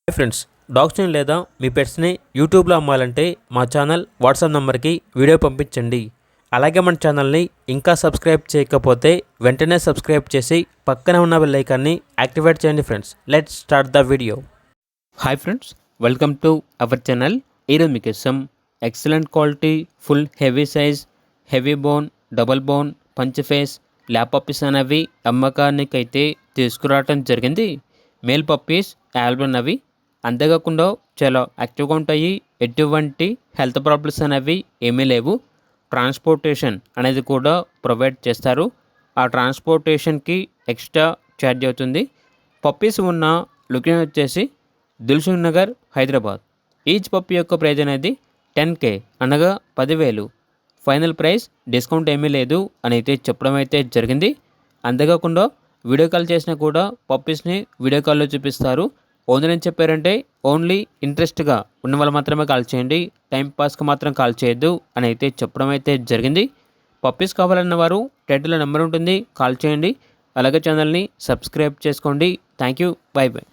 Hi friends, డాగ్స్ని లేదా మీ పెట్స్ని యూట్యూబ్లో అమ్మాలంటే మా ఛానల్ వాట్సాప్ నెంబర్కి వీడియో పంపించండి. అలాగే మన ఛానల్ని ఇంకా సబ్స్క్రైబ్ చేయకపోతే వెంటనే సబ్స్క్రైబ్ చేసి పక్కనే ఉన్న బెల్ ఐకాన్ని యాక్టివేట్ చేయండి. Friends, let's start the video. Hi friends, welcome to our channel. ఈరోజు మీకోసం excellent quality full heavy size heavy bone double bone punch face lap puppies అనేవి అమ్మకానికైతే తీసుకురావడం జరిగింది. మేల్ పప్పీస్ ఆల్బన్ అవి, అంతేకాకుండా చాలా యాక్టివ్గా ఉంటాయి. ఎటువంటి హెల్త్ ప్రాబ్లమ్స్ అనేవి ఏమీ లేవు. ట్రాన్స్పోర్టేషన్ అనేది కూడా ప్రొవైడ్ చేస్తారు. ఆ ట్రాన్స్పోర్టేషన్కి ఎక్స్ట్రా ఛార్జ్ అవుతుంది. పప్పీస్ ఉన్న లొకేషన్ వచ్చేసి దిల్సుఖ్ నగర్, హైదరాబాద్. ఈచ్ పప్పీ యొక్క ప్రైజ్ అనేది 10K అనగా 10,000. ఫైనల్ ప్రైస్ డిస్కౌంట్ ఏమీ లేదు అని అయితే చెప్పడం అయితే జరిగింది. అంతేకాకుండా వీడియో కాల్ చేసినా కూడా పప్పీస్ని వీడియో కాల్లో చూపిస్తారు. ఓనర్ ఏం చెప్పారంటే ఓన్లీ ఇంట్రెస్ట్గా ఉన్న వాళ్ళు మాత్రమే కాల్ చేయండి, టైంపాస్కి మాత్రం కాల్ చేయొద్దు అని అయితే చెప్పడం అయితే జరిగింది. పప్పీస్ కావాలన్న వారు టైటిల్లో నెంబర్ ఉంటుంది, కాల్ చేయండి. అలాగే ఛానల్ని సబ్స్క్రైబ్ చేసుకోండి. Thank you, by by.